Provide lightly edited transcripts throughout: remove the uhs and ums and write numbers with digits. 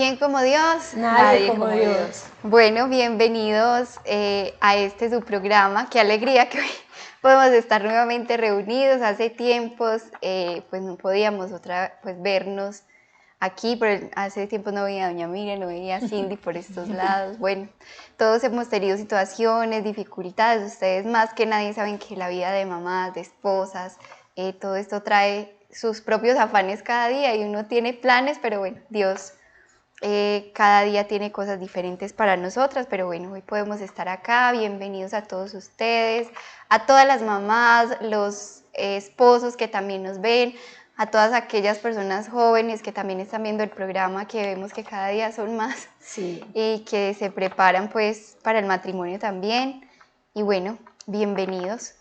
¿Quién como Dios? Nadie como Dios. Bueno, bienvenidos a este su programa. Qué alegría que hoy podemos estar nuevamente reunidos. Hace tiempos pues no podíamos vernos aquí, pero hace tiempo no veía a doña Miriam, no veía a Cindy por estos lados. Bueno, todos hemos tenido situaciones, dificultades. Ustedes más que nadie saben que la vida de mamás, de esposas, todo esto trae sus propios afanes cada día y uno tiene planes, pero bueno, Dios cada día tiene cosas diferentes para nosotras, pero bueno, hoy podemos estar acá. Bienvenidos a todos ustedes, a todas las mamás, los esposos que también nos ven, a todas aquellas personas jóvenes que también están viendo el programa, que vemos que cada día son más, sí, y que se preparan pues para el matrimonio también. Y bueno, bienvenidos.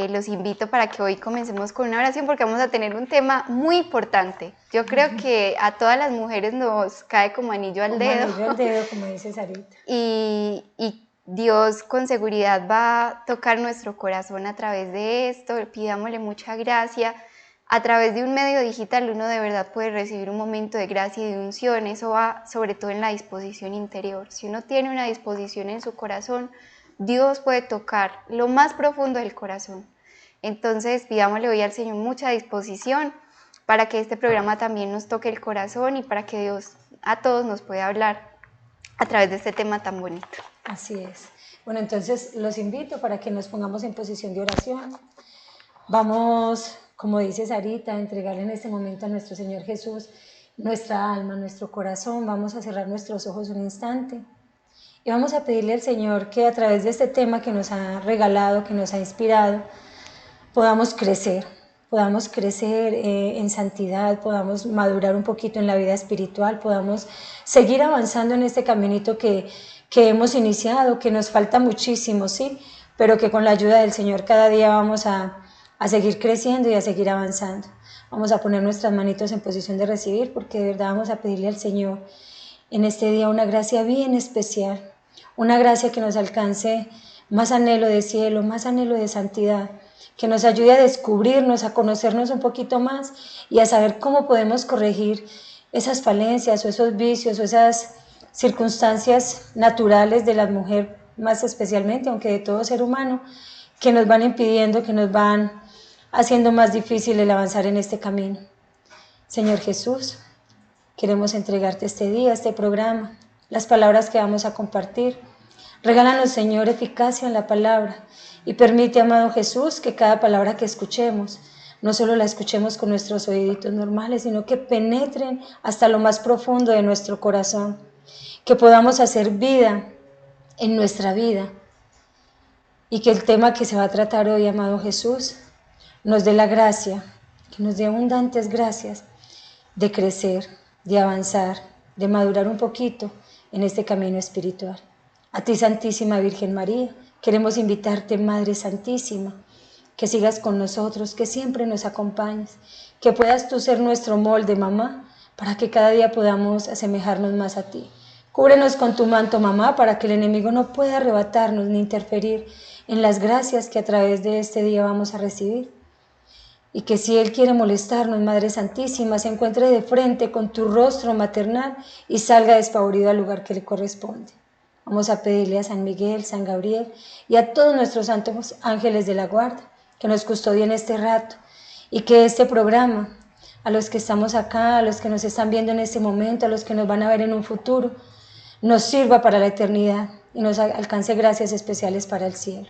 Los invito para que hoy comencemos con una oración porque vamos a tener un tema muy importante. Yo creo que a todas las mujeres nos cae como anillo al dedo. Anillo al dedo, como dice Sarita. Y Dios con seguridad va a tocar nuestro corazón a través de esto. Pidámosle mucha gracia. A través de un medio digital uno de verdad puede recibir un momento de gracia y de unción. Eso va sobre todo en la disposición interior. Si uno tiene una disposición en su corazón, Dios puede tocar lo más profundo del corazón. Entonces pidámosle hoy al Señor mucha disposición para que este programa también nos toque el corazón y para que Dios a todos nos pueda hablar a través de este tema tan bonito. Así es. Bueno, entonces los invito para que nos pongamos en posición de oración. Vamos, como dice Sarita, a entregarle en este momento a nuestro Señor Jesús nuestra alma, nuestro corazón. Vamos a cerrar nuestros ojos un instante. Y vamos a pedirle al Señor que a través de este tema que nos ha regalado, que nos ha inspirado, podamos crecer en santidad, podamos madurar un poquito en la vida espiritual, podamos seguir avanzando en este caminito que hemos iniciado, que nos falta muchísimo, ¿sí? Pero que con la ayuda del Señor cada día vamos a seguir creciendo y a seguir avanzando. Vamos a poner nuestras manitos en posición de recibir porque de verdad vamos a pedirle al Señor en este día una gracia bien especial, una gracia que nos alcance más anhelo de cielo, más anhelo de santidad, que nos ayude a descubrirnos, a conocernos un poquito más y a saber cómo podemos corregir esas falencias o esos vicios o esas circunstancias naturales de la mujer más especialmente, aunque de todo ser humano, que nos van impidiendo, que nos van haciendo más difícil el avanzar en este camino. Señor Jesús, queremos entregarte este día, este programa, las palabras que vamos a compartir. Regálanos, Señor, eficacia en la palabra y permite, amado Jesús, que cada palabra que escuchemos, no solo la escuchemos con nuestros oíditos normales, sino que penetren hasta lo más profundo de nuestro corazón, que podamos hacer vida en nuestra vida y que el tema que se va a tratar hoy, amado Jesús, nos dé la gracia, que nos dé abundantes gracias de crecer, de avanzar, de madurar un poquito en este camino espiritual. A ti, Santísima Virgen María, queremos invitarte, Madre Santísima, que sigas con nosotros, que siempre nos acompañes, que puedas tú ser nuestro molde, mamá, para que cada día podamos asemejarnos más a ti. Cúbrenos con tu manto, mamá, para que el enemigo no pueda arrebatarnos ni interferir en las gracias que a través de este día vamos a recibir. Y que si Él quiere molestarnos, Madre Santísima, se encuentre de frente con tu rostro maternal y salga despavorido al lugar que le corresponde. Vamos a pedirle a San Miguel, San Gabriel y a todos nuestros santos ángeles de la guarda que nos custodien este rato y que este programa, a los que estamos acá, a los que nos están viendo en este momento, a los que nos van a ver en un futuro, nos sirva para la eternidad y nos alcance gracias especiales para el cielo.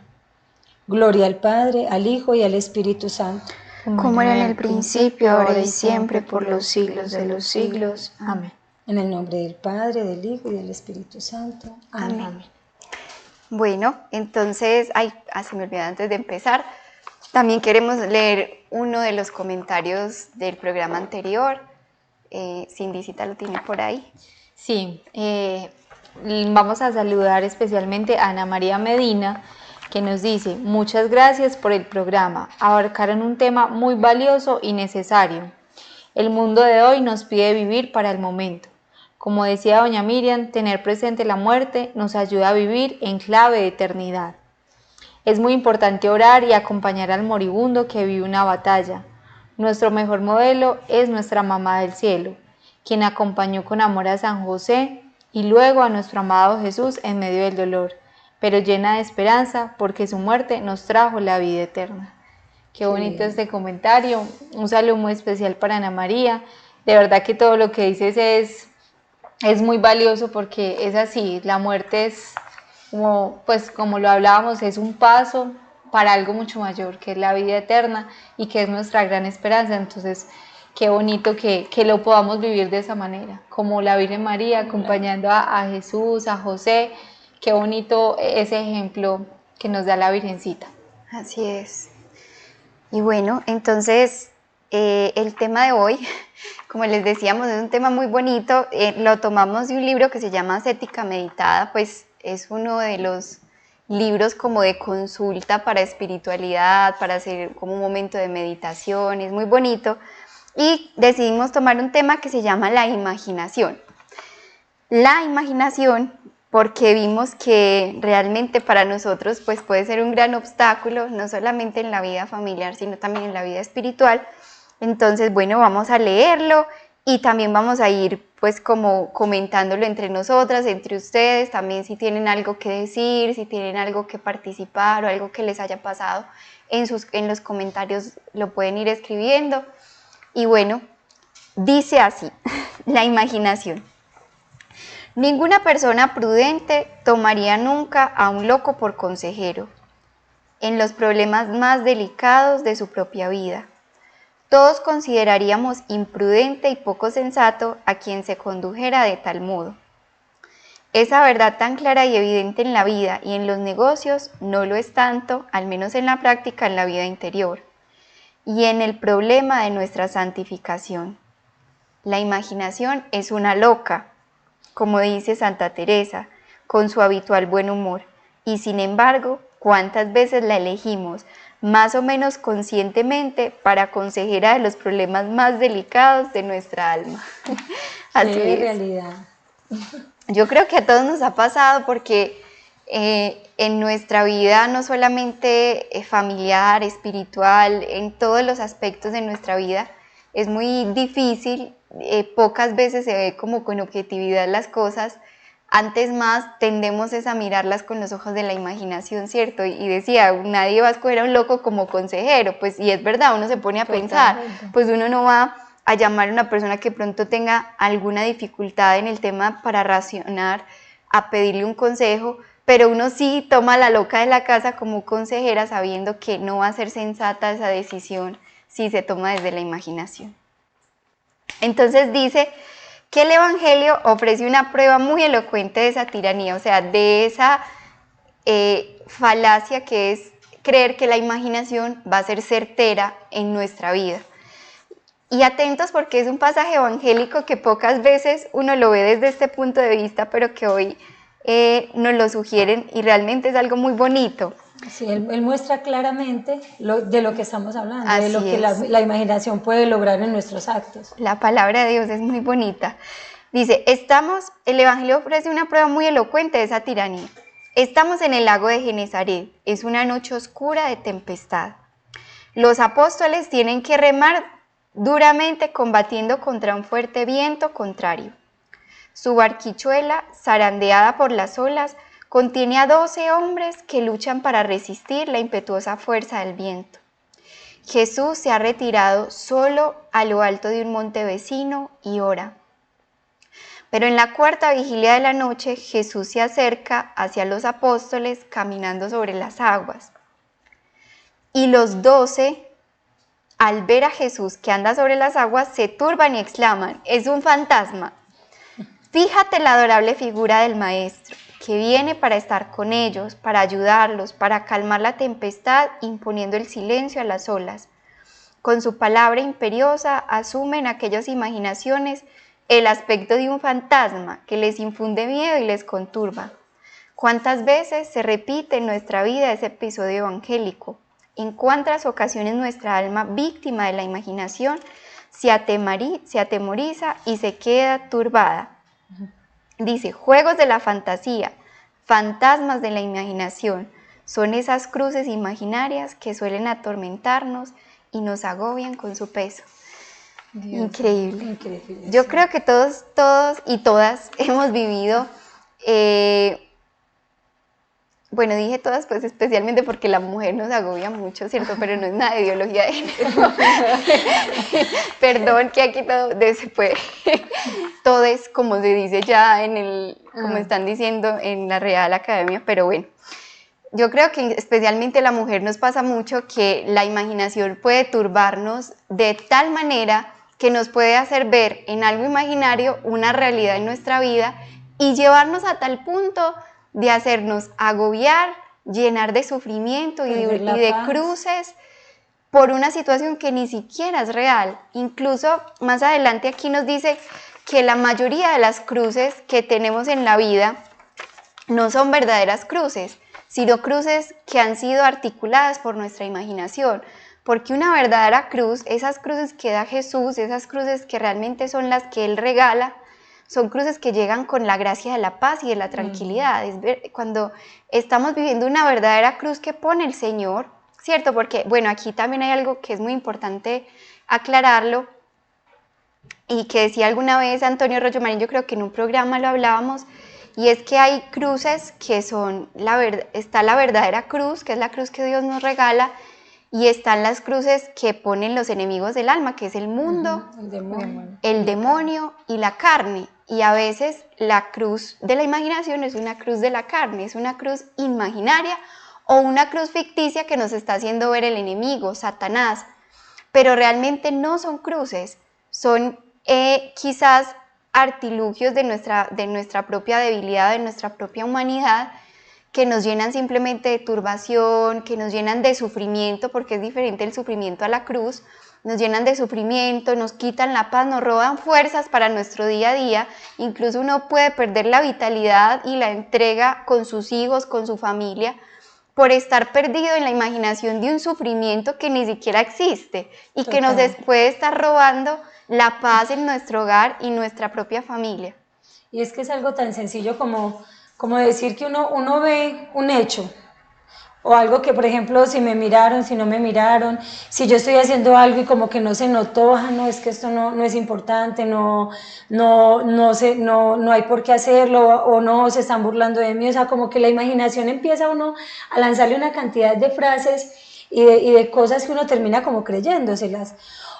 Gloria al Padre, al Hijo y al Espíritu Santo. Como era en el principio, ahora y siempre, por los siglos de los siglos. Amén. En el nombre del Padre, del Hijo y del Espíritu Santo. Amén. Amén. Bueno, entonces, se me olvidó antes de empezar, también queremos leer uno de los comentarios del programa anterior. Cindicita lo tiene por ahí. Sí, vamos a saludar especialmente a Ana María Medina, que nos dice: muchas gracias por el programa, abarcaron un tema muy valioso y necesario. El mundo de hoy nos pide vivir para el momento. Como decía doña Miriam, tener presente la muerte nos ayuda a vivir en clave de eternidad. Es muy importante orar y acompañar al moribundo que vive una batalla. Nuestro mejor modelo es nuestra mamá del cielo, quien acompañó con amor a San José y luego a nuestro amado Jesús en medio del dolor, pero llena de esperanza porque su muerte nos trajo la vida eterna. Qué bonito este comentario. Un saludo muy especial para Ana María. De verdad que todo lo que dices es muy valioso porque es así. La muerte es, como lo hablábamos, es un paso para algo mucho mayor, que es la vida eterna y que es nuestra gran esperanza. Entonces, qué bonito que lo podamos vivir de esa manera, como la Virgen María acompañando a Jesús, a José. Qué bonito ese ejemplo que nos da la Virgencita. Así es. Y bueno, entonces el tema de hoy, como les decíamos, es un tema muy bonito. Lo tomamos de un libro que se llama Ascética Meditada, pues es uno de los libros como de consulta para espiritualidad, para hacer como un momento de meditación, es muy bonito. Y decidimos tomar un tema que se llama la imaginación. La imaginación, porque vimos que realmente para nosotros pues puede ser un gran obstáculo, no solamente en la vida familiar, sino también en la vida espiritual. Entonces, bueno, vamos a leerlo y también vamos a ir pues como comentándolo entre nosotras, entre ustedes, también si tienen algo que decir, si tienen algo que participar o algo que les haya pasado en los comentarios lo pueden ir escribiendo. Y bueno, dice así, la imaginación. Ninguna persona prudente tomaría nunca a un loco por consejero en los problemas más delicados de su propia vida. Todos consideraríamos imprudente y poco sensato a quien se condujera de tal modo. Esa verdad tan clara y evidente en la vida y en los negocios no lo es tanto, al menos en la práctica, en la vida interior y en el problema de nuestra santificación. La imaginación es una loca, como dice Santa Teresa, con su habitual buen humor, y sin embargo, ¿cuántas veces la elegimos, más o menos conscientemente, para consejera de los problemas más delicados de nuestra alma? Así Qué es. realidad. Yo creo que a todos nos ha pasado porque en nuestra vida, no solamente familiar, espiritual, en todos los aspectos de nuestra vida, es muy difícil, pocas veces se ve como con objetividad las cosas. Antes más tendemos a mirarlas con los ojos de la imaginación, ¿cierto? Y decía, nadie va a escoger a un loco como consejero, pues, y es verdad, uno se pone a pensar, pues uno no va a llamar a una persona que pronto tenga alguna dificultad en el tema para racionar, a pedirle un consejo, pero uno sí toma a la loca de la casa como consejera sabiendo que no va a ser sensata esa decisión si se toma desde la imaginación. Entonces dice que el Evangelio ofrece una prueba muy elocuente de esa tiranía, o sea, de esa falacia que es creer que la imaginación va a ser certera en nuestra vida. Y atentos porque es un pasaje evangélico que pocas veces uno lo ve desde este punto de vista, pero que hoy nos lo sugieren y realmente es algo muy bonito. Sí, él muestra claramente de lo que estamos hablando, Así de lo que la imaginación puede lograr en nuestros actos. La palabra de Dios es muy bonita. Dice, el Evangelio ofrece una prueba muy elocuente de esa tiranía. Estamos en el lago de Genesaret, es una noche oscura de tempestad. Los apóstoles tienen que remar duramente combatiendo contra un fuerte viento contrario. Su barquichuela, zarandeada por las olas, contiene a 12 hombres que luchan para resistir la impetuosa fuerza del viento. Jesús se ha retirado solo a lo alto de un monte vecino y ora. Pero en la cuarta vigilia de la noche, Jesús se acerca hacia los apóstoles caminando sobre las aguas. Y los 12, al ver a Jesús que anda sobre las aguas, se turban y exclaman, es un fantasma. Fíjate la adorable figura del Maestro, que viene para estar con ellos, para ayudarlos, para calmar la tempestad, imponiendo el silencio a las olas. Con su palabra imperiosa asumen aquellas imaginaciones el aspecto de un fantasma que les infunde miedo y les conturba. ¿Cuántas veces se repite en nuestra vida ese episodio evangélico? ¿En cuántas ocasiones nuestra alma, víctima de la imaginación, se atemoriza y se queda turbada? Dice, juegos de la fantasía, fantasmas de la imaginación, son esas cruces imaginarias que suelen atormentarnos y nos agobian con su peso. Increíble. Increíble. Yo Sí. creo que todos y todas hemos vivido, bueno, dije todas, pues especialmente porque la mujer nos agobia mucho, ¿cierto? Pero no es nada de ideología de género. Perdón, que aquí todo se puede. Todo es como se dice ya como están diciendo en la Real Academia, pero bueno. Yo creo que especialmente la mujer nos pasa mucho que la imaginación puede turbarnos de tal manera que nos puede hacer ver en algo imaginario una realidad en nuestra vida y llevarnos a tal punto de hacernos agobiar, llenar de sufrimiento y de cruces por una situación que ni siquiera es real. Incluso más adelante aquí nos dice que la mayoría de las cruces que tenemos en la vida no son verdaderas cruces, sino cruces que han sido articuladas por nuestra imaginación. Porque una verdadera cruz, esas cruces que da Jesús, esas cruces que realmente son las que Él regala, son cruces que llegan con la gracia de la paz y de la tranquilidad. Cuando estamos viviendo una verdadera cruz que pone el Señor, ¿cierto? Porque, bueno, aquí también hay algo que es muy importante aclararlo y que decía alguna vez Antonio Rollo Marín, yo creo que en un programa lo hablábamos, y es que hay cruces que son, está la verdadera cruz, que es la cruz que Dios nos regala, y están las cruces que ponen los enemigos del alma, que es el mundo, el demonio y la carne. Y a veces la cruz de la imaginación es una cruz de la carne, es una cruz imaginaria o una cruz ficticia que nos está haciendo ver el enemigo, Satanás. Pero realmente no son cruces, son quizás artilugios de nuestra propia debilidad, de nuestra propia humanidad, que nos llenan simplemente de turbación, que nos llenan de sufrimiento, porque es diferente el sufrimiento a la cruz, nos llenan de sufrimiento, nos quitan la paz, nos roban fuerzas para nuestro día a día, incluso uno puede perder la vitalidad y la entrega con sus hijos, con su familia, por estar perdido en la imaginación de un sufrimiento que ni siquiera existe y que nos puede estar robando la paz en nuestro hogar y nuestra propia familia. Y es que es algo tan sencillo como decir que uno ve un hecho o algo que, por ejemplo, si me miraron, si no me miraron, si yo estoy haciendo algo y como que no se notó, no, es que esto no es importante, no hay por qué hacerlo, o no, se están burlando de mí, o sea, como que la imaginación empieza uno a lanzarle una cantidad de frases y de cosas que uno termina como creyéndoselas,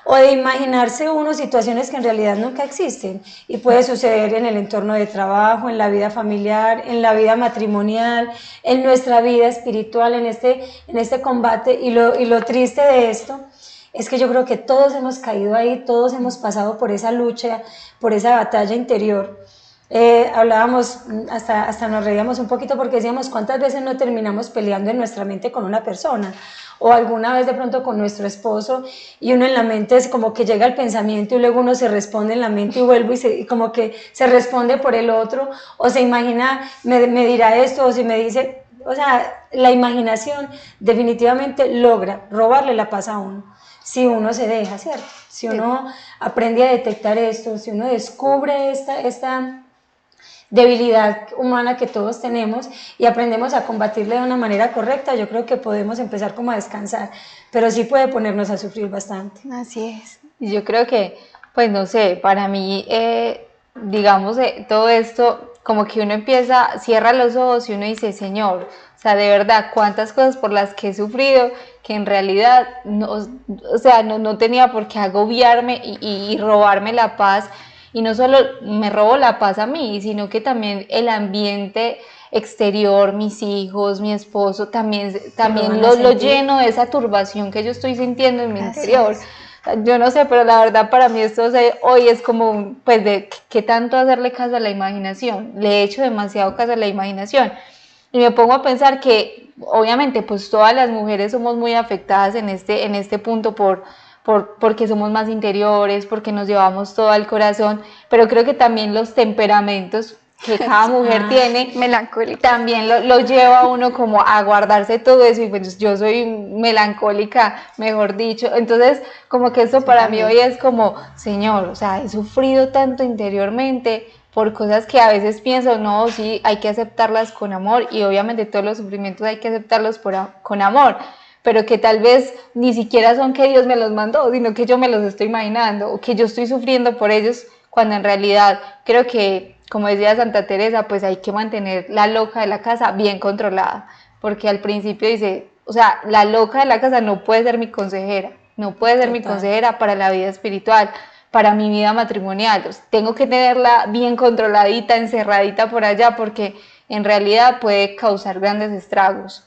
o de imaginarse uno situaciones que en realidad nunca existen, y puede suceder en el entorno de trabajo, en la vida familiar, en la vida matrimonial, en nuestra vida espiritual, en este combate, y lo triste de esto es que yo creo que todos hemos caído ahí, todos hemos pasado por esa lucha, por esa batalla interior. Hablábamos, hasta nos reíamos un poquito porque decíamos cuántas veces no terminamos peleando en nuestra mente con una persona, o alguna vez de pronto con nuestro esposo, y uno en la mente es como que llega el pensamiento y luego uno se responde en la mente y vuelve y como que se responde por el otro, o se imagina, me dirá esto, o si me dice, o sea, la imaginación definitivamente logra robarle la paz a uno, si uno se deja, ¿cierto? Si uno aprende a detectar esto, si uno descubre esta debilidad humana que todos tenemos y aprendemos a combatirle de una manera correcta, yo creo que podemos empezar como a descansar, pero sí puede ponernos a sufrir bastante. Así es. Yo creo que, pues no sé, para mí, digamos, todo esto, como que uno cierra los ojos y uno dice, Señor, o sea, de verdad, cuántas cosas por las que he sufrido, que en realidad no tenía por qué agobiarme y robarme la paz. Y no solo me robo la paz a mí, sino que también el ambiente exterior, mis hijos, mi esposo, también lo lleno de esa turbación que yo estoy sintiendo en mi interior. Yo no sé, pero la verdad para mí esto hoy es como, pues, de qué tanto hacerle caso a la imaginación. Le he hecho demasiado caso a la imaginación. Y me pongo a pensar que, obviamente, pues todas las mujeres somos muy afectadas en este punto porque somos más interiores, porque nos llevamos todo al corazón, pero creo que también los temperamentos que cada mujer tiene, melancólica, también lo lleva a uno como a guardarse todo eso, y pues yo soy melancólica, mejor dicho, entonces como que esto para mí hoy es como, Señor, o sea, he sufrido tanto interiormente por cosas que a veces pienso, no, sí, hay que aceptarlas con amor, y obviamente todos los sufrimientos hay que aceptarlos con amor, pero que tal vez ni siquiera son que Dios me los mandó, sino que yo me los estoy imaginando, o que yo estoy sufriendo por ellos, cuando en realidad creo que, como decía Santa Teresa, pues hay que mantener la loca de la casa bien controlada, porque al principio dice, o sea, la loca de la casa no puede ser mi consejera, no puede ser mi consejera para la vida espiritual, para mi vida matrimonial, tengo que tenerla bien controladita, encerradita por allá, porque en realidad puede causar grandes estragos.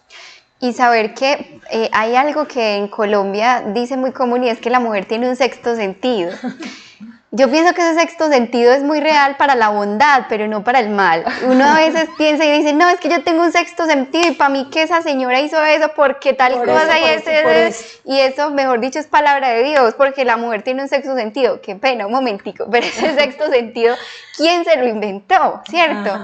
Y saber que hay algo que en Colombia dice muy común y es que la mujer tiene un sexto sentido. Yo pienso que ese sexto sentido es muy real para la bondad, pero no para el mal. Uno a veces piensa y dice, no, es que yo tengo un sexto sentido y para mí que esa señora hizo eso porque tal cosa y eso, mejor dicho, es palabra de Dios, porque la mujer tiene un sexto sentido. Qué pena, un momentico, pero ese sexto sentido, ¿quién se lo inventó? ¿Cierto?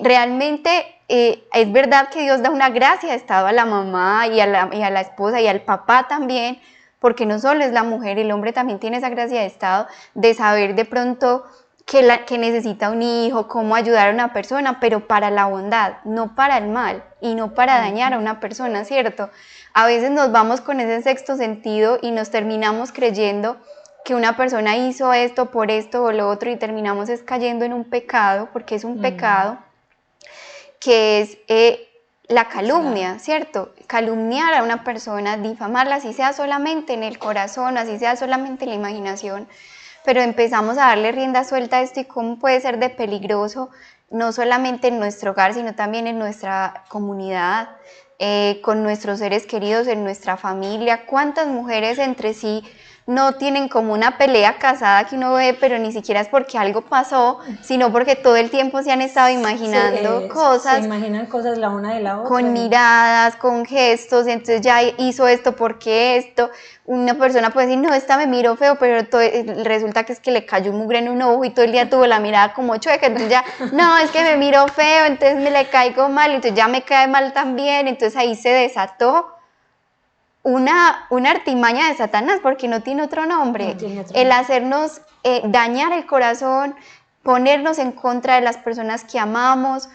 Realmente es verdad que Dios da una gracia de estado a la mamá y a la esposa y al papá también, porque no solo es la mujer, el hombre también tiene esa gracia de estado de saber de pronto que necesita un hijo, cómo ayudar a una persona, pero para la bondad, no para el mal y no para dañar a una persona, ¿cierto? A veces nos vamos con ese sexto sentido y nos terminamos creyendo que una persona hizo esto por esto o lo otro y terminamos cayendo en un pecado, porque es un pecado, que es la calumnia, ¿cierto? Calumniar a una persona, difamarla, así sea solamente en el corazón, así sea solamente en la imaginación, pero empezamos a darle rienda suelta a esto y cómo puede ser de peligroso, no solamente en nuestro hogar, sino también en nuestra comunidad, con nuestros seres queridos, en nuestra familia. ¿Cuántas mujeres entre sí no tienen como una pelea casada que uno ve, pero ni siquiera es porque algo pasó, sino porque todo el tiempo se han estado imaginando cosas. Se imaginan cosas la una de la otra. Con miradas, con gestos, entonces ya hizo esto, ¿por qué esto? Una persona puede decir, no, esta me miró feo, pero resulta que es que le cayó un mugre en un ojo y todo el día tuvo la mirada como chueca, entonces ya, no, es que me miró feo, entonces me le caigo mal, entonces ya me cae mal también, entonces ahí se desató una artimaña de Satanás, porque no tiene otro nombre, el hacernos dañar el corazón, ponernos en contra de las personas que amamos,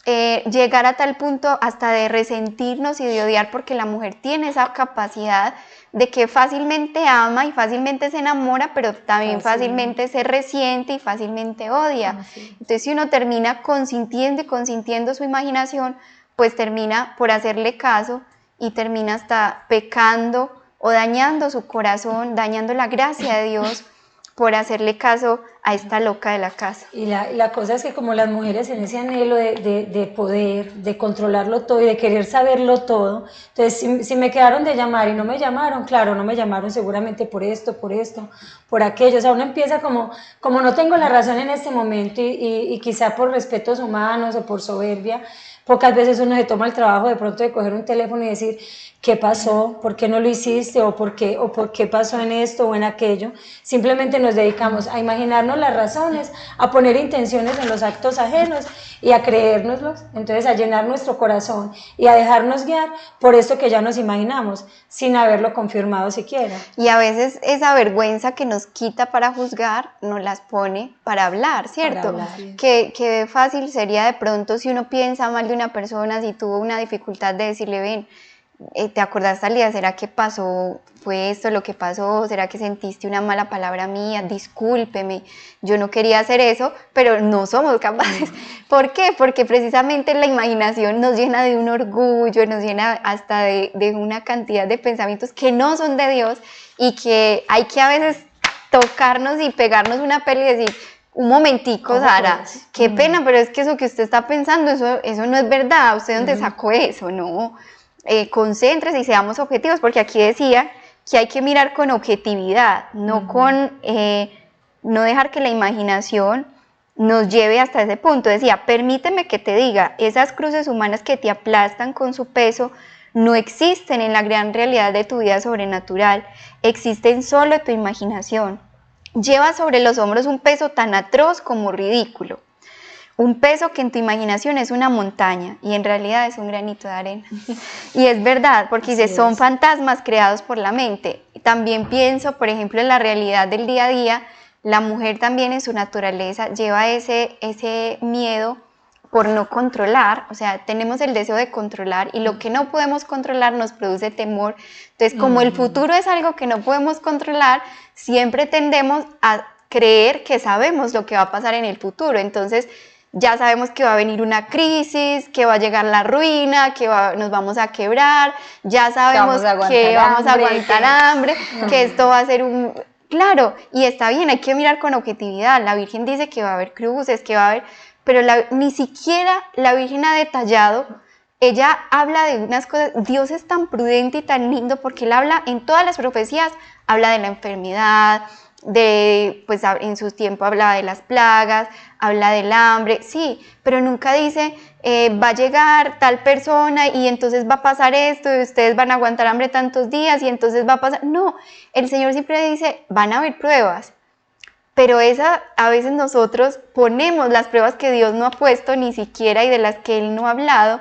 llegar a tal punto hasta de resentirnos y de odiar, porque la mujer tiene esa capacidad de que fácilmente ama y fácilmente se enamora, pero también fácilmente se resiente y fácilmente odia. Entonces, si uno termina consintiendo y consintiendo su imaginación, pues termina por hacerle caso y termina hasta pecando o dañando su corazón, dañando la gracia de Dios por hacerle caso a esta loca de la casa. Y la cosa es que como las mujeres en ese anhelo de poder, de controlarlo todo y de querer saberlo todo, entonces si me quedaron de llamar y no me llamaron, claro, no me llamaron seguramente por esto, por aquello, o sea, uno empieza como no tengo la razón en este momento y quizá por respetos humanos o por soberbia, pocas veces uno se toma el trabajo de pronto de coger un teléfono y decir, ¿qué pasó? ¿Por qué no lo hiciste? ¿O por qué pasó en esto o en aquello? Simplemente nos dedicamos a imaginarnos las razones, a poner intenciones en los actos ajenos y a creérnoslos, entonces a llenar nuestro corazón y a dejarnos guiar por esto que ya nos imaginamos, sin haberlo confirmado siquiera. Y a veces esa vergüenza que nos quita para juzgar, nos las pone para hablar, ¿cierto? Para hablar. Que fácil sería de pronto si uno piensa mal de una persona, si tuvo una dificultad de decirle, ven, ¿te acordás tal día? ¿Será que pasó? ¿Fue esto lo que pasó? ¿Será que sentiste una mala palabra mía? Discúlpeme, yo no quería hacer eso, pero no somos capaces. ¿Por qué? Porque precisamente la imaginación nos llena de un orgullo, nos llena hasta de una cantidad de pensamientos que no son de Dios y que hay que a veces tocarnos y pegarnos una peli y decir, un momentico, Sara, qué pena, pero es que eso que usted está pensando, eso no es verdad, ¿usted dónde sacó eso? No, concéntrese y seamos objetivos, porque aquí decía que hay que mirar con objetividad, no no dejar que la imaginación nos lleve hasta ese punto. Decía, permíteme que te diga, esas cruces humanas que te aplastan con su peso no existen en la gran realidad de tu vida sobrenatural, existen solo en tu imaginación. Llevas sobre los hombros un peso tan atroz como ridículo, un peso que en tu imaginación es una montaña y en realidad es un granito de arena. Y es verdad, porque dice, son fantasmas creados por la mente. También pienso, por ejemplo, en la realidad del día a día, la mujer también en su naturaleza lleva ese miedo por no controlar, o sea, tenemos el deseo de controlar y lo que no podemos controlar nos produce temor. Entonces, como el futuro es algo que no podemos controlar, siempre tendemos a creer que sabemos lo que va a pasar en el futuro. Entonces, ya sabemos que va a venir una crisis, que va a llegar la ruina, que nos vamos a quebrar, ya sabemos que vamos a aguantar hambre, que esto va a ser un... Claro, y está bien, hay que mirar con objetividad. La Virgen dice que va a haber cruces, que va a haber... Pero ni siquiera la Virgen ha detallado, ella habla de unas cosas, Dios es tan prudente y tan lindo porque Él habla en todas las profecías, habla de la enfermedad, pues en su tiempo hablaba de las plagas, habla del hambre, sí, pero nunca dice va a llegar tal persona y entonces va a pasar esto y ustedes van a aguantar hambre tantos días y entonces va a pasar, no, el Señor siempre dice van a haber pruebas, pero a veces nosotros ponemos las pruebas que Dios no ha puesto ni siquiera y de las que Él no ha hablado.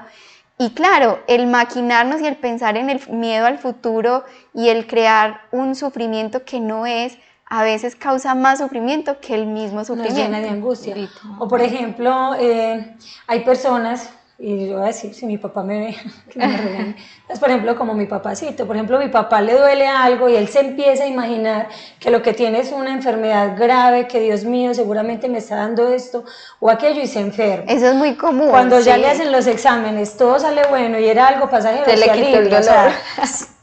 Y claro, el maquinarnos y el pensar en el miedo al futuro y el crear un sufrimiento que no es, a veces causa más sufrimiento que el mismo sufrimiento. Nos llena de angustia. O por ejemplo, hay personas, y yo voy a decir, si mi papá me ve, que me regañe, pues por ejemplo como mi papacito, por ejemplo mi papá le duele algo y él se empieza a imaginar que lo que tiene es una enfermedad grave, que Dios mío seguramente me está dando esto o aquello y se enferma. Eso es muy común. Cuando ya le hacen los exámenes, todo sale bueno y era algo pasajero, se le quitó el dolor. O sea,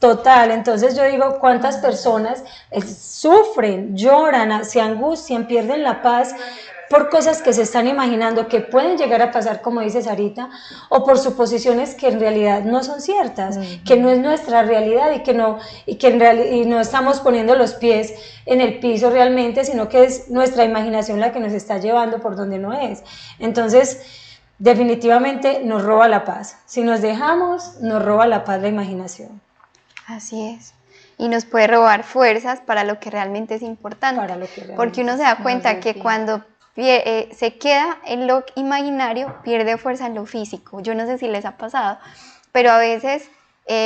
total, entonces yo digo, ¿cuántas personas sufren, lloran, se angustian, pierden la paz por cosas que se están imaginando que pueden llegar a pasar, como dice Sarita, o por suposiciones que en realidad no son ciertas, que no es nuestra realidad y no estamos poniendo los pies en el piso realmente, sino que es nuestra imaginación la que nos está llevando por donde no es. Entonces, definitivamente nos roba la paz. Si nos dejamos, nos roba la paz la imaginación. Así es. Y nos puede robar fuerzas para lo que realmente es importante. Porque uno se da cuenta que cuando se queda en lo imaginario, pierde fuerza en lo físico. Yo no sé si les ha pasado, pero a veces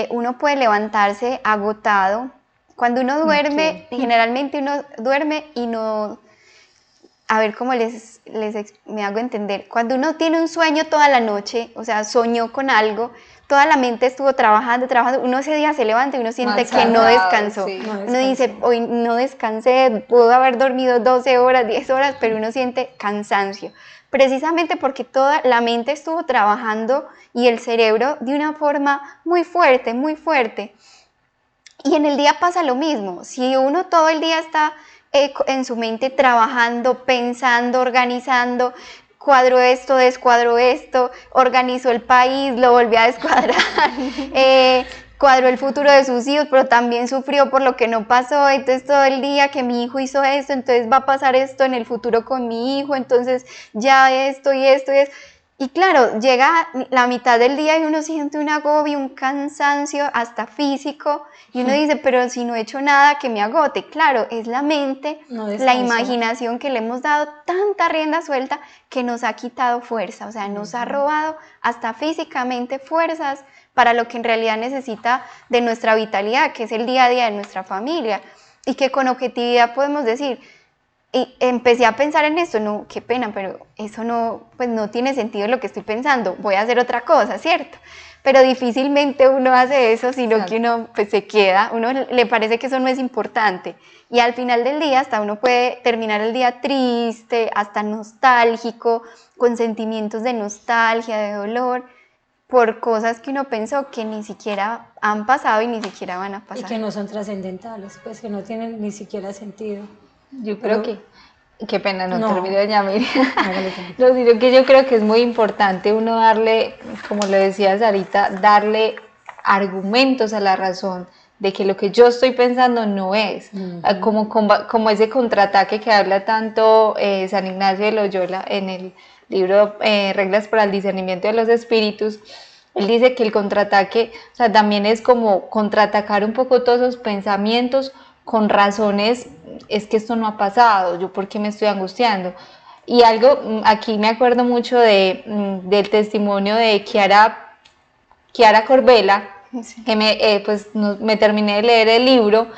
uno puede levantarse agotado. Cuando uno duerme, generalmente uno duerme y no... A ver cómo me hago entender. Cuando uno tiene un sueño toda la noche, o sea, soñó con algo, toda la mente estuvo trabajando, uno ese día se levanta y uno siente que no descansó. Sí, uno dice, hoy no descansé, puedo haber dormido 12 horas, 10 horas, pero uno siente cansancio. Precisamente porque toda la mente estuvo trabajando y el cerebro de una forma muy fuerte, muy fuerte. Y en el día pasa lo mismo. Si uno todo el día está en su mente trabajando, pensando, organizando, cuadro esto, descuadro esto, organizó el país, lo volvió a descuadrar, cuadró el futuro de sus hijos, pero también sufrió por lo que no pasó, entonces todo el día que mi hijo hizo esto, entonces va a pasar esto en el futuro con mi hijo, entonces ya esto y esto y esto. Y claro, llega la mitad del día y uno siente un agobio, un cansancio, hasta físico, y uno dice, pero si no he hecho nada que me agote. Claro, es la mente, la imaginación que le hemos dado tanta rienda suelta que nos ha quitado fuerza, o sea, nos ha robado hasta físicamente fuerzas para lo que en realidad necesita de nuestra vitalidad, que es el día a día de nuestra familia, y que con objetividad podemos decir, y empecé a pensar en esto, no, qué pena, pero eso no, pues no tiene sentido lo que estoy pensando, voy a hacer otra cosa, ¿cierto? Pero difícilmente uno hace eso, sino que uno pues se queda, uno le parece que eso no es importante, y al final del día hasta uno puede terminar el día triste, hasta nostálgico, con sentimientos de nostalgia, de dolor, por cosas que uno pensó que ni siquiera han pasado y ni siquiera van a pasar. Y que no son trascendentales, pues que no tienen ni siquiera sentido. Yo creo que, qué pena, no termino de llamar. Lo digo que yo creo que es muy importante uno darle, como le decía Sarita, darle argumentos a la razón de que lo que yo estoy pensando no es, como ese contraataque que habla tanto San Ignacio de Loyola en el libro Reglas para el discernimiento de los espíritus. Él dice que el contraataque, o sea, también es como contraatacar un poco todos esos pensamientos con razones, es que esto no ha pasado, yo por qué me estoy angustiando. Y algo, aquí me acuerdo mucho del testimonio de Chiara Corbella, sí, que me terminé de leer el libro.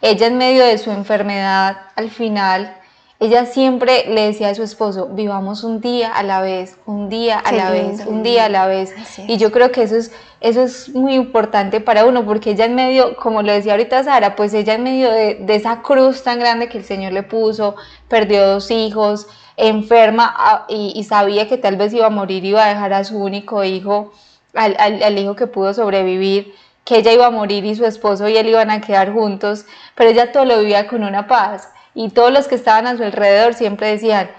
Ella en medio de su enfermedad, al final, ella siempre le decía a su esposo, vivamos un día a la vez, un día a la vez, un día a la vez. Y yo creo que eso es muy importante para uno, porque ella en medio, como lo decía ahorita Sara, pues ella en medio de esa cruz tan grande que el Señor le puso, perdió 2 hijos, enferma y sabía que tal vez iba a morir, iba a dejar a su único hijo, al hijo que pudo sobrevivir, que ella iba a morir y su esposo y él iban a quedar juntos, pero ella todo lo vivía con una paz, y todos los que estaban a su alrededor siempre decían,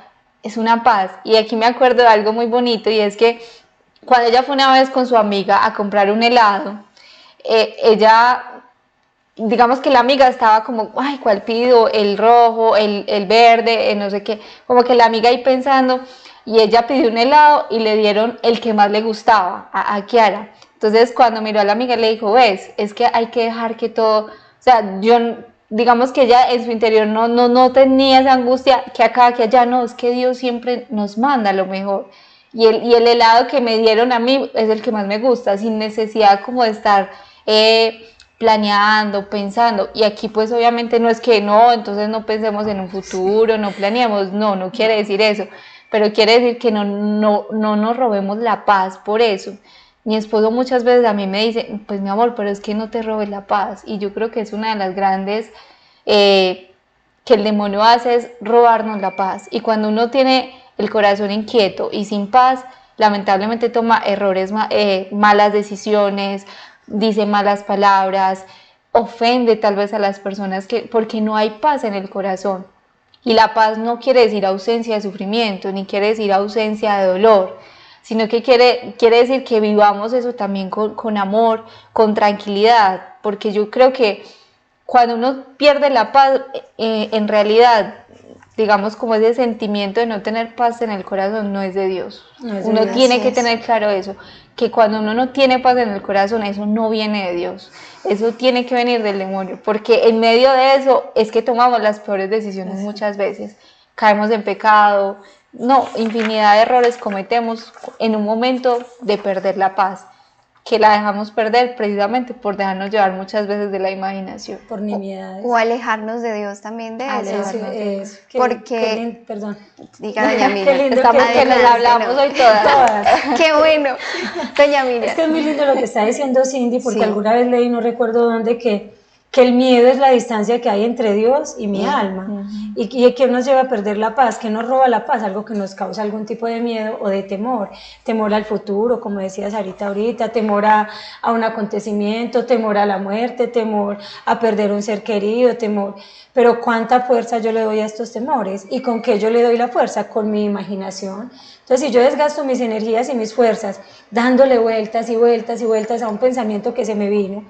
es una paz. Y aquí me acuerdo de algo muy bonito, y es que cuando ella fue una vez con su amiga a comprar un helado, ella, digamos que la amiga estaba como, ay, ¿cuál pido? El rojo, el verde, no sé qué, como que la amiga ahí pensando, y ella pidió un helado y le dieron el que más le gustaba a Kiara. Entonces cuando miró a la amiga le dijo, ves, es que hay que dejar que todo, o sea, digamos que ella en su interior no tenía esa angustia que acá, que allá, no, es que Dios siempre nos manda lo mejor. Y el helado que me dieron a mí es el que más me gusta, sin necesidad como de estar planeando, pensando. Y aquí pues obviamente no es que no, entonces no pensemos en un futuro, no planeemos, no quiere decir eso, pero quiere decir que no nos robemos la paz por eso. Mi esposo muchas veces a mí me dice, pues mi amor, pero es que no te robes la paz. Y yo creo que es una de las grandes que el demonio hace, es robarnos la paz. Y cuando uno tiene el corazón inquieto y sin paz, lamentablemente toma errores, malas decisiones, dice malas palabras, ofende tal vez a las personas, porque no hay paz en el corazón. Y la paz no quiere decir ausencia de sufrimiento, ni quiere decir ausencia de dolor, sino que quiere decir que vivamos eso también con amor, con tranquilidad, porque yo creo que cuando uno pierde la paz, en realidad, digamos, como ese sentimiento de no tener paz en el corazón, no es de Dios. Uno tiene que tener claro eso, que cuando uno no tiene paz en el corazón, eso no viene de Dios, eso tiene que venir del demonio, porque en medio de eso es que tomamos las peores decisiones muchas veces, caemos en pecado, infinidad de errores cometemos en un momento de perder la paz, que la dejamos perder precisamente por dejarnos llevar muchas veces de la imaginación. Por nimiedades. O alejarnos de Dios también de eso. Porque, perdón. Diga, doña Miriam. Estamos que nos hablamos hoy todas. Qué bueno, doña Miriam. Es que es muy lindo lo que está diciendo Cindy, porque alguna vez leí, no recuerdo dónde, que el miedo es la distancia que hay entre Dios y mi alma, y que nos lleva a perder la paz, que nos roba la paz, algo que nos causa algún tipo de miedo o de temor al futuro, como decía Sarita ahorita, temor a un acontecimiento, temor a la muerte, temor a perder un ser querido, pero cuánta fuerza yo le doy a estos temores, y con qué yo le doy la fuerza, con mi imaginación. Entonces, si yo desgasto mis energías y mis fuerzas dándole vueltas y vueltas y vueltas a un pensamiento que se me vino,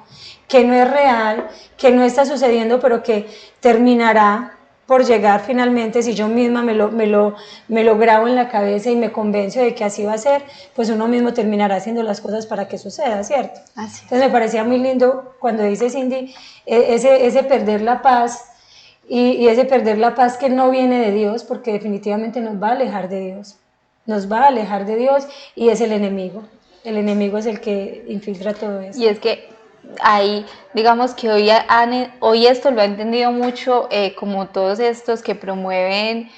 que no es real, que no está sucediendo, pero que terminará por llegar finalmente, si yo misma me lo grabo en la cabeza y me convenzo de que así va a ser, pues uno mismo terminará haciendo las cosas para que suceda, ¿cierto? Así. Entonces me parecía muy lindo cuando dice Cindy, ese perder la paz, y ese perder la paz que no viene de Dios, porque definitivamente nos va a alejar de Dios, y es el enemigo. El enemigo es el que infiltra todo eso. Y es que ahí, digamos que hoy esto lo ha entendido mucho, como todos estos que promueven,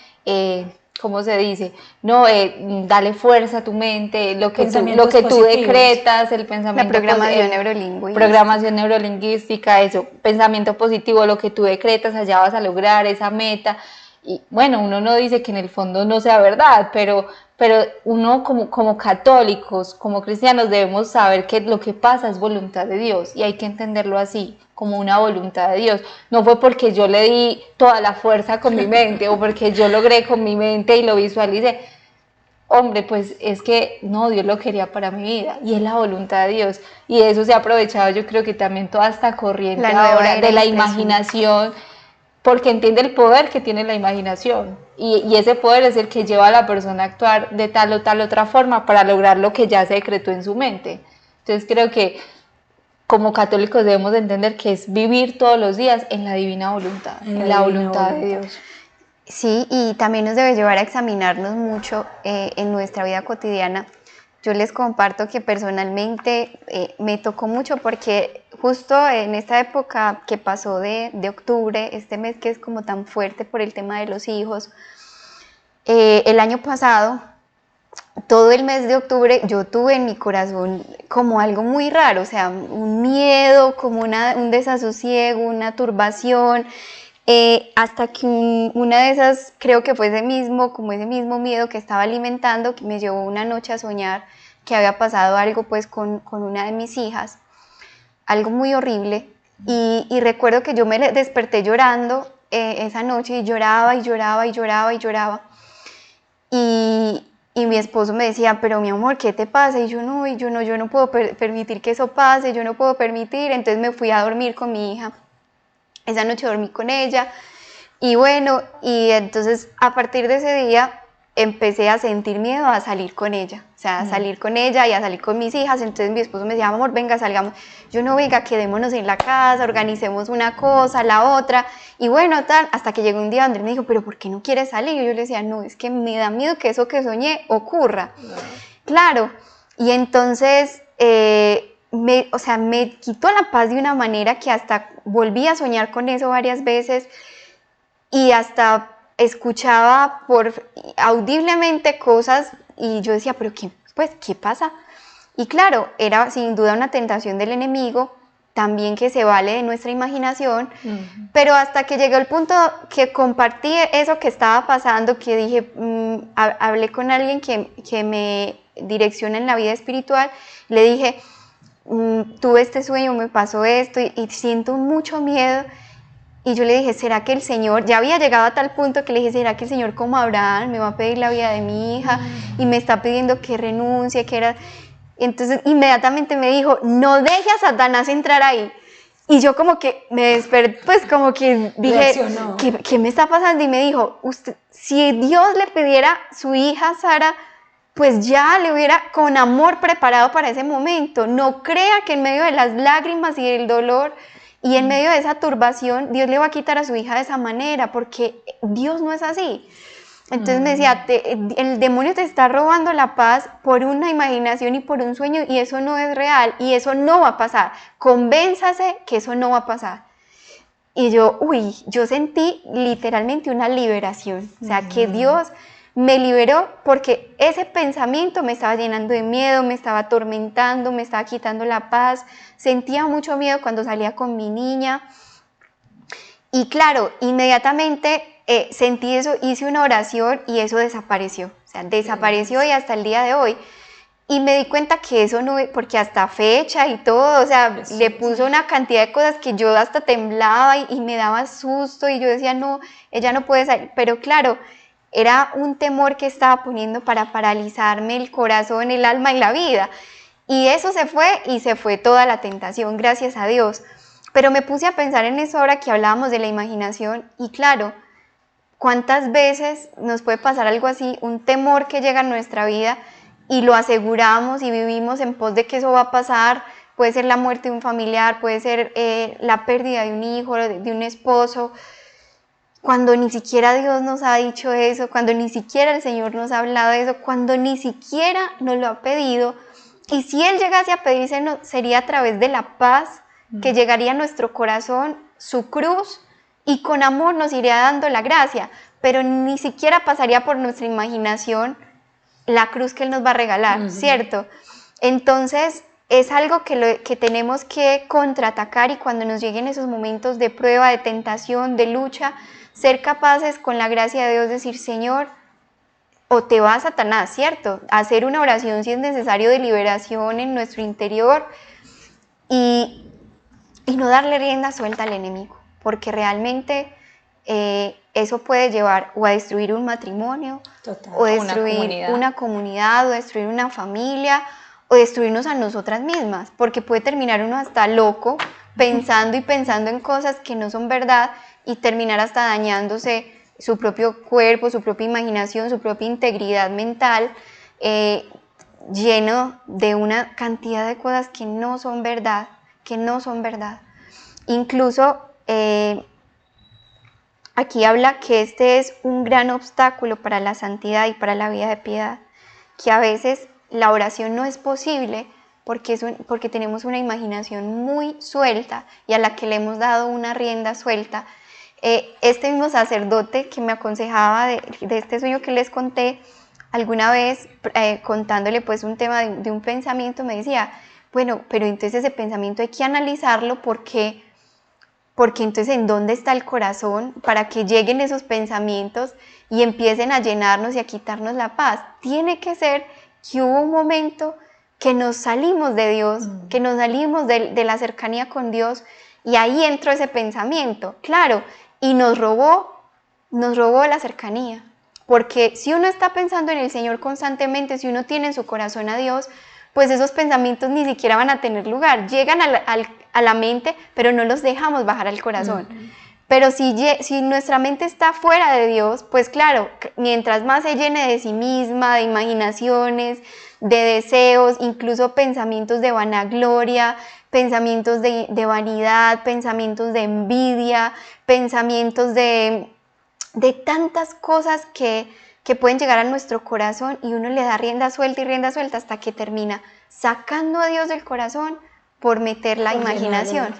¿cómo se dice? Dale fuerza a tu mente, lo que tú decretas, el pensamiento, la programación programación neurolingüística, eso, pensamiento positivo, lo que tú decretas, allá vas a lograr esa meta. Y bueno, uno no dice que en el fondo no sea verdad, pero uno como católicos, como cristianos, debemos saber que lo que pasa es voluntad de Dios, y hay que entenderlo así, como una voluntad de Dios. No fue porque yo le di toda la fuerza con mi mente, o porque yo logré con mi mente y lo visualicé. Hombre, pues es que no, Dios lo quería para mi vida, y es la voluntad de Dios, y de eso se ha aprovechado, yo creo que también toda esta corriente ahora de la imaginación, porque entiende el poder que tiene la imaginación, y ese poder es el que lleva a la persona a actuar de tal o tal otra forma para lograr lo que ya se decretó en su mente. Entonces creo que como católicos debemos entender que es vivir todos los días en la divina voluntad, en la voluntad de Dios. Sí, y también nos debe llevar a examinarnos mucho en nuestra vida cotidiana. Yo les comparto que personalmente me tocó mucho, porque justo en esta época que pasó de octubre, este mes que es como tan fuerte por el tema de los hijos, el año pasado, todo el mes de octubre, yo tuve en mi corazón como algo muy raro, o sea, un miedo, como un desasosiego, una turbación, hasta que una de esas, creo que fue ese mismo miedo que estaba alimentando, que me llevó una noche a soñar que había pasado algo pues con una de mis hijas, algo muy horrible, y recuerdo que yo me desperté llorando esa noche, y lloraba, y lloraba, y lloraba, y lloraba, y mi esposo me decía, pero mi amor, ¿qué te pasa? Y yo no puedo permitir que eso pase, yo no puedo permitir. Entonces me fui a dormir con mi hija. Esa noche dormí con ella. Y bueno, y entonces a partir de ese día empecé a sentir miedo a salir con ella. O sea, a salir con ella y a salir con mis hijas. Entonces mi esposo me decía, amor, venga, salgamos. Yo no, venga, quedémonos en la casa, organicemos una cosa, la otra. Y bueno, tal, hasta que llegó un día donde él me dijo, pero ¿por qué no quieres salir? Y yo le decía, no, es que me da miedo que eso que soñé ocurra. No. Claro, y entonces, me quitó la paz de una manera que hasta volví a soñar con eso varias veces y hasta escuchaba audiblemente cosas y yo decía, pero ¿qué pasa? Y claro, era sin duda una tentación del enemigo, también que se vale de nuestra imaginación, pero hasta que llegó el punto que compartí eso que estaba pasando, que dije, hablé con alguien que me direcciona en la vida espiritual, le dije, tuve este sueño, me pasó esto y siento mucho miedo. Y yo le dije, ¿será que el Señor, ya había llegado a tal punto que le dije, ¿será que el Señor como Abraham me va a pedir la vida de mi hija y me está pidiendo que renuncie, que era... Entonces inmediatamente me dijo, no deje a Satanás entrar ahí. Y yo como que me desperté, pues como que dije, ¿qué me está pasando? Y me dijo, si Dios le pidiera su hija Sara, pues ya le hubiera con amor preparado para ese momento. No crea que en medio de las lágrimas y del dolor y en medio de esa turbación, Dios le va a quitar a su hija de esa manera, porque Dios no es así. Entonces me decía, el demonio te está robando la paz por una imaginación y por un sueño, y eso no es real, y eso no va a pasar. Convénzase que eso no va a pasar. Y yo sentí literalmente una liberación, o sea, que Dios me liberó porque ese pensamiento me estaba llenando de miedo, me estaba atormentando, me estaba quitando la paz, sentía mucho miedo cuando salía con mi niña. Y claro, inmediatamente sentí eso, hice una oración y eso desapareció, o sea, desapareció y hasta el día de hoy. Y me di cuenta que eso no, porque hasta fecha y todo, o sea, le puso una cantidad de cosas que yo hasta temblaba y me daba susto y yo decía, no, ella no puede salir, pero claro, era un temor que estaba poniendo para paralizarme el corazón, el alma y la vida. Y eso se fue y se fue toda la tentación, gracias a Dios. Pero me puse a pensar en eso ahora que hablábamos de la imaginación y claro, ¿cuántas veces nos puede pasar algo así? Un temor que llega a nuestra vida y lo aseguramos y vivimos en pos de que eso va a pasar. Puede ser la muerte de un familiar, puede ser la pérdida de un hijo, de un esposo, cuando ni siquiera Dios nos ha dicho eso, cuando ni siquiera el Señor nos ha hablado de eso, cuando ni siquiera nos lo ha pedido. Y si Él llegase a pedírsenos, sería a través de la paz que llegaría a nuestro corazón, su cruz, y con amor nos iría dando la gracia, pero ni siquiera pasaría por nuestra imaginación la cruz que Él nos va a regalar, ¿cierto? Entonces es algo que tenemos que contraatacar, y cuando nos lleguen esos momentos de prueba, de tentación, de lucha, ser capaces con la gracia de Dios decir, Señor, o te va Satanás, ¿cierto? Hacer una oración si es necesario de liberación en nuestro interior y no darle rienda suelta al enemigo, porque realmente eso puede llevar o a destruir un matrimonio, o destruir una comunidad, o destruir una familia, o destruirnos a nosotras mismas, porque puede terminar uno hasta loco pensando y pensando en cosas que no son verdad y terminar hasta dañándose su propio cuerpo, su propia imaginación, su propia integridad mental, lleno de una cantidad de cosas que no son verdad, Incluso aquí habla que este es un gran obstáculo para la santidad y para la vida de piedad, que a veces la oración no es posible porque tenemos una imaginación muy suelta y a la que le hemos dado una rienda suelta. Este mismo sacerdote que me aconsejaba de este sueño que les conté, alguna vez contándole pues un tema de un pensamiento, me decía, bueno, pero entonces ese pensamiento hay que analizarlo porque entonces ¿en dónde está el corazón para que lleguen esos pensamientos y empiecen a llenarnos y a quitarnos la paz? Tiene que ser que hubo un momento que nos salimos de Dios, que nos salimos de la cercanía con Dios, y ahí entró ese pensamiento, claro, y nos robó la cercanía. Porque si uno está pensando en el Señor constantemente, si uno tiene en su corazón a Dios, pues esos pensamientos ni siquiera van a tener lugar, llegan a la mente, pero no los dejamos bajar al corazón. Pero si nuestra mente está fuera de Dios, pues claro, mientras más se llene de sí misma, de imaginaciones, de deseos, incluso pensamientos de vanagloria, pensamientos de vanidad, pensamientos de envidia, pensamientos de tantas cosas que pueden llegar a nuestro corazón, y uno le da rienda suelta hasta que termina sacando a Dios del corazón por meter la imaginación.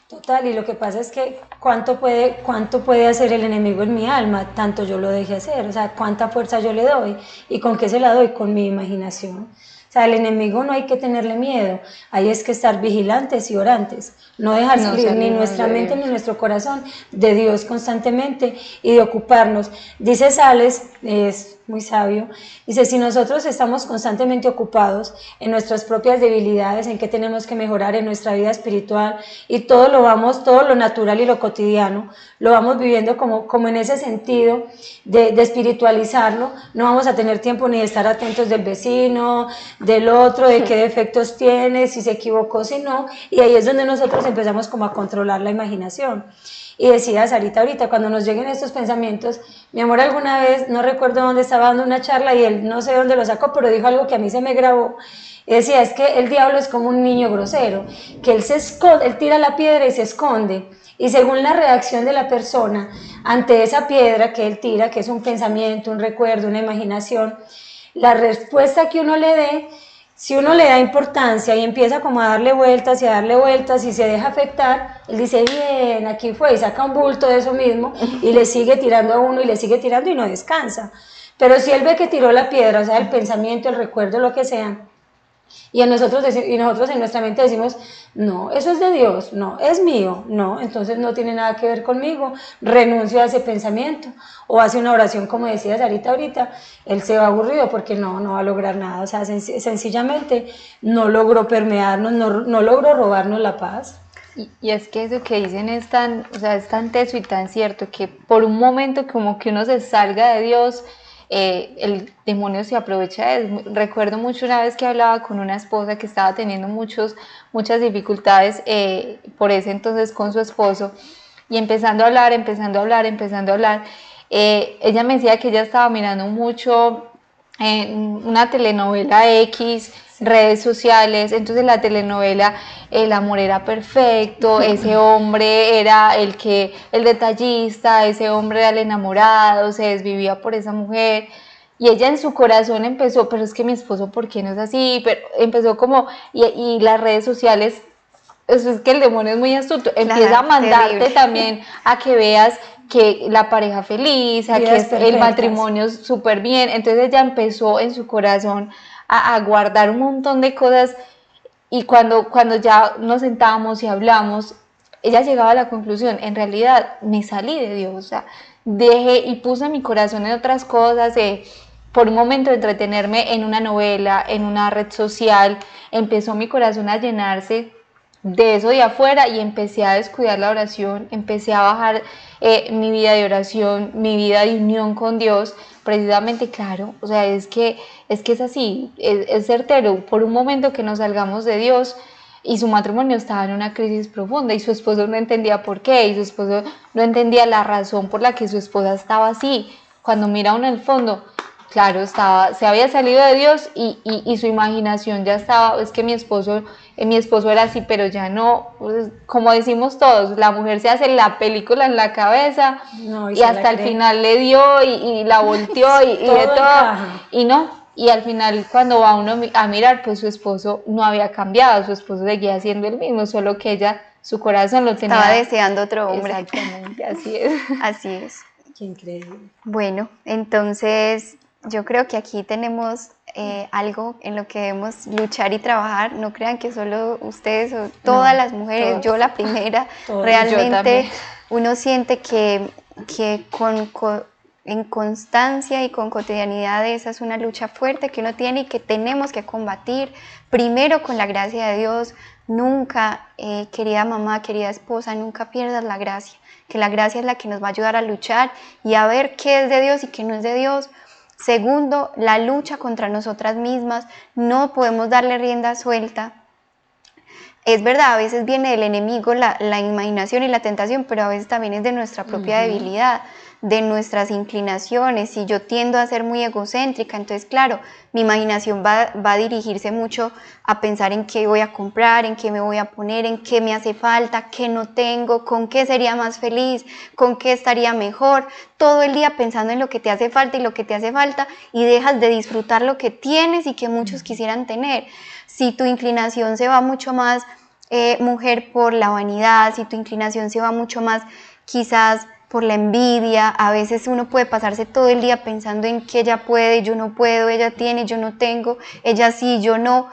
Total, y lo que pasa es que cuánto puede hacer el enemigo en mi alma, tanto yo lo deje hacer, o sea, cuánta fuerza yo le doy, y con qué se la doy, con mi imaginación. O sea, al enemigo no hay que tenerle miedo, hay es que estar vigilantes y orantes, no dejar salir ni nuestra mente ni nuestro corazón de Dios constantemente, y de ocuparnos. Dice Sales, es muy sabio, dice, si nosotros estamos constantemente ocupados en nuestras propias debilidades, en qué tenemos que mejorar en nuestra vida espiritual, y todo lo natural y lo cotidiano, lo vamos viviendo como en ese sentido de espiritualizarlo, no vamos a tener tiempo ni de estar atentos del vecino, del otro, de qué defectos tiene, si se equivocó, si no, y ahí es donde nosotros empezamos como a controlar la imaginación. Y decía Sarita ahorita, cuando nos lleguen estos pensamientos, mi amor alguna vez, no recuerdo dónde estaba dando una charla, y él no sé dónde lo sacó, pero dijo algo que a mí se me grabó, y decía, es que el diablo es como un niño grosero, que él tira la piedra y se esconde, y según la reacción de la persona ante esa piedra que él tira, que es un pensamiento, un recuerdo, una imaginación, la respuesta que uno le dé, si uno le da importancia y empieza como a darle vueltas y se deja afectar, él dice, bien, aquí fue, y saca un bulto de eso mismo y le sigue tirando a uno y le sigue tirando y no descansa. Pero si él ve que tiró la piedra, o sea, el pensamiento, el recuerdo, lo que sea, y nosotros en nuestra mente decimos, no, eso es de Dios, no, es mío, no, entonces no tiene nada que ver conmigo, renuncio a ese pensamiento, o hace una oración como decía Sarita ahorita, él se va aburrido porque no va a lograr nada, o sea, sencillamente no logró permearnos, no logró robarnos la paz. Y es que eso que dicen es tan, o sea, es tan teso y tan cierto, que por un momento como que uno se salga de Dios, el demonio se aprovecha de eso. Recuerdo mucho una vez que hablaba con una esposa que estaba teniendo muchas dificultades por ese entonces con su esposo, y empezando a hablar, ella me decía que ella estaba mirando mucho una telenovela X, redes sociales, entonces la telenovela, el amor era perfecto, ese hombre era el detallista, ese hombre era el enamorado, se desvivía por esa mujer, y ella en su corazón empezó, pero es que mi esposo, ¿por qué no es así? Pero empezó como, y las redes sociales, eso es que el demonio es muy astuto, empieza a mandarte terrible también a que veas que la pareja feliz, a que el matrimonio súper bien. Entonces ella empezó en su corazón a guardar un montón de cosas, y cuando ya nos sentábamos y hablamos, ella llegaba a la conclusión, en realidad me salí de Dios, o sea, dejé y puse mi corazón en otras cosas, por un momento de entretenerme en una novela, en una red social, empezó mi corazón a llenarse de eso de afuera, y empecé a descuidar la oración, empecé a bajar mi vida de oración, mi vida de unión con Dios, precisamente, claro, o sea, es que es así, es certero, por un momento que nos salgamos de Dios, y su matrimonio estaba en una crisis profunda, y su esposo no entendía por qué, y su esposo no entendía la razón por la que su esposa estaba así. Cuando mira uno en el fondo, claro, se había salido de Dios, y su imaginación ya estaba, es que mi esposo era así, pero ya no, pues, como decimos todos, la mujer se hace la película en la cabeza, y hasta el final le dio y la volteó y de todo, y no, y al final cuando va uno a mirar, pues su esposo no había cambiado, su esposo seguía siendo el mismo, solo que ella, su corazón lo tenía. Estaba deseando otro hombre. Exactamente, así es. Así es. Qué increíble. Bueno, entonces yo creo que aquí tenemos algo en lo que debemos luchar y trabajar. No crean que solo ustedes o todas las mujeres, todas. yo la primera, Todas. realmente uno siente que en constancia y con cotidianidad esa es una lucha fuerte que uno tiene y que tenemos que combatir, primero con la gracia de Dios. Nunca, querida mamá, querida esposa, nunca pierdas la gracia, que la gracia es la que nos va a ayudar a luchar y a ver qué es de Dios y qué no es de Dios. Segundo, la lucha contra nosotras mismas, no podemos darle rienda suelta. Es verdad, a veces viene del enemigo la imaginación y la tentación, pero a veces también es de nuestra propia debilidad, de nuestras inclinaciones. Si yo tiendo a ser muy egocéntrica, entonces claro, mi imaginación va a dirigirse mucho a pensar en qué voy a comprar, en qué me voy a poner, en qué me hace falta, qué no tengo, con qué sería más feliz, con qué estaría mejor, todo el día pensando en lo que te hace falta y lo que te hace falta, y dejas de disfrutar lo que tienes y que muchos quisieran tener. Si tu inclinación se va mucho más, mujer, por la vanidad, si tu inclinación se va mucho más quizás por la envidia, a veces uno puede pasarse todo el día pensando en que ella puede, yo no puedo, ella tiene, yo no tengo, ella sí, yo no.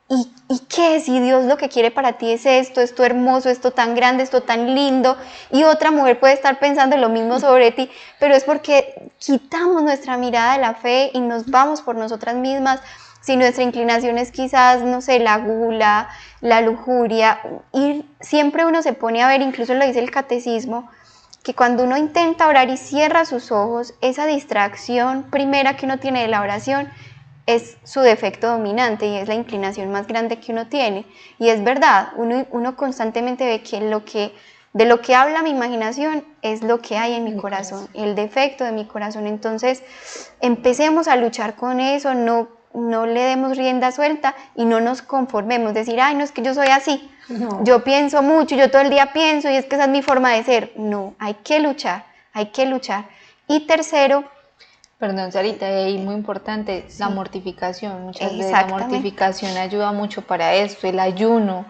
¿Y qué? Si Dios lo que quiere para ti es esto hermoso, esto tan grande, esto tan lindo, y otra mujer puede estar pensando lo mismo sobre ti, pero es porque quitamos nuestra mirada de la fe y nos vamos por nosotras mismas. Si nuestra inclinación es quizás, no sé, la gula, la lujuria, y siempre uno se pone a ver, incluso lo dice el catecismo, que cuando uno intenta orar y cierra sus ojos, esa distracción primera que uno tiene de la oración es su defecto dominante y es la inclinación más grande que uno tiene. Y es verdad, uno constantemente ve que de lo que habla mi imaginación es lo que hay en mi corazón, el defecto de mi corazón. Entonces, empecemos a luchar con eso, no le demos rienda suelta y no nos conformemos, decir, ay, no, es que yo soy así, yo pienso mucho, yo todo el día pienso y es que esa es mi forma de ser. No, hay que luchar, hay que luchar. Y tercero, perdón, Sarita, y muy importante, la mortificación. Muchas veces la mortificación ayuda mucho para esto, el ayuno,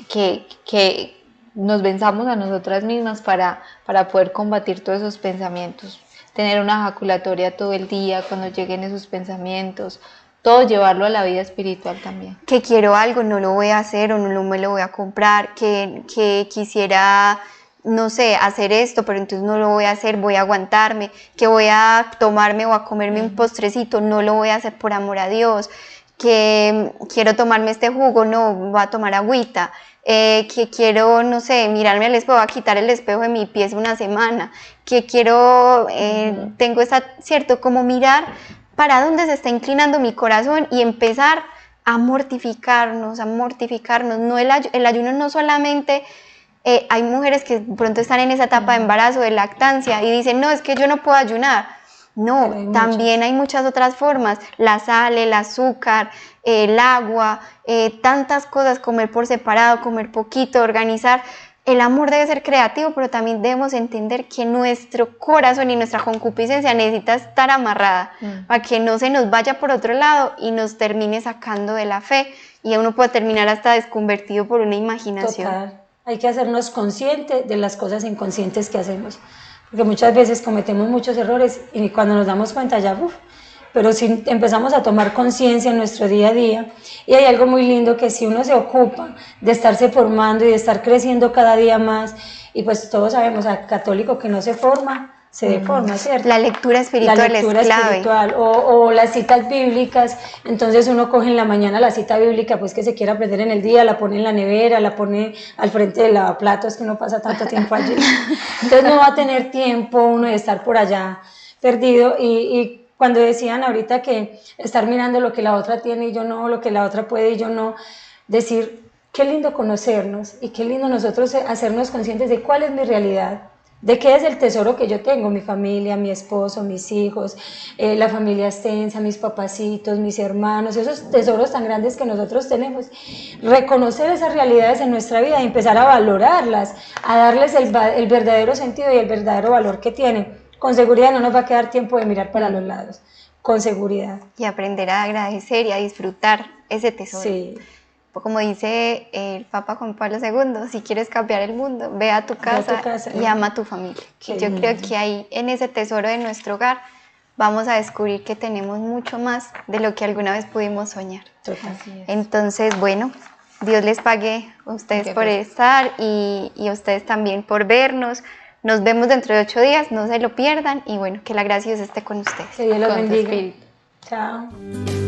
que nos venzamos a nosotras mismas para poder combatir todos esos pensamientos. Tener una ejaculatoria todo el día cuando lleguen esos pensamientos, todo llevarlo a la vida espiritual también. Que quiero algo, no lo voy a hacer o no me lo voy a comprar, que quisiera, no sé, hacer esto, pero entonces no lo voy a hacer, voy a aguantarme, que voy a tomarme o a comerme un postrecito, no lo voy a hacer por amor a Dios, que quiero tomarme este jugo, no, voy a tomar agüita, que quiero, no sé, mirarme al espejo, voy a quitar el espejo de mi pies una semana, que quiero, tengo esa, cierto, como mirar para dónde se está inclinando mi corazón y empezar a mortificarnos, no el ayuno no solamente, hay mujeres que pronto están en esa etapa de embarazo, de lactancia y dicen, no, es que yo no puedo ayunar. No, también hay muchas otras formas, la sal, el azúcar, el agua, tantas cosas, comer por separado, comer poquito, organizar. El amor debe ser creativo, pero también debemos entender que nuestro corazón y nuestra concupiscencia necesita estar amarrada para que no se nos vaya por otro lado y nos termine sacando de la fe y uno puede terminar hasta desconvertido por una imaginación. Total. Hay que hacernos conscientes de las cosas inconscientes que hacemos, porque muchas veces cometemos muchos errores y cuando nos damos cuenta ya, pero si empezamos a tomar conciencia en nuestro día a día, y hay algo muy lindo que si uno se ocupa de estarse formando y de estar creciendo cada día más, y pues todos sabemos, al católico que no se forma, se deforma, ¿cierto? La lectura espiritual es clave. O las citas bíblicas, entonces uno coge en la mañana la cita bíblica, pues que se quiere aprender en el día, la pone en la nevera, la pone al frente del lavaplatos, que uno pasa tanto tiempo allí, entonces no va a tener tiempo uno de estar por allá perdido, y cuando decían ahorita que estar mirando lo que la otra tiene y yo no, lo que la otra puede y yo no, decir, qué lindo conocernos y qué lindo nosotros hacernos conscientes de cuál es mi realidad, de qué es el tesoro que yo tengo, mi familia, mi esposo, mis hijos, la familia extensa, mis papacitos, mis hermanos, esos tesoros tan grandes que nosotros tenemos. Reconocer esas realidades en nuestra vida y empezar a valorarlas, a darles el verdadero sentido y el verdadero valor que tienen. Con seguridad no nos va a quedar tiempo de mirar para los lados, con seguridad. Y aprender a agradecer y a disfrutar ese tesoro. Sí. Como dice el Papa Juan Pablo II, si quieres cambiar el mundo, ve a tu casa, y ama a tu familia. Qué Y yo lindo. creo que ahí, en ese tesoro de nuestro hogar, vamos a descubrir que tenemos mucho más de lo que alguna vez pudimos soñar. Total. Entonces, bueno, Dios les pague a ustedes por estar y a ustedes también por vernos. Nos vemos dentro de 8 días, no se lo pierdan y bueno, que la gracia de Dios esté con ustedes. Que Dios los Con tu bendiga. espíritu. Chao.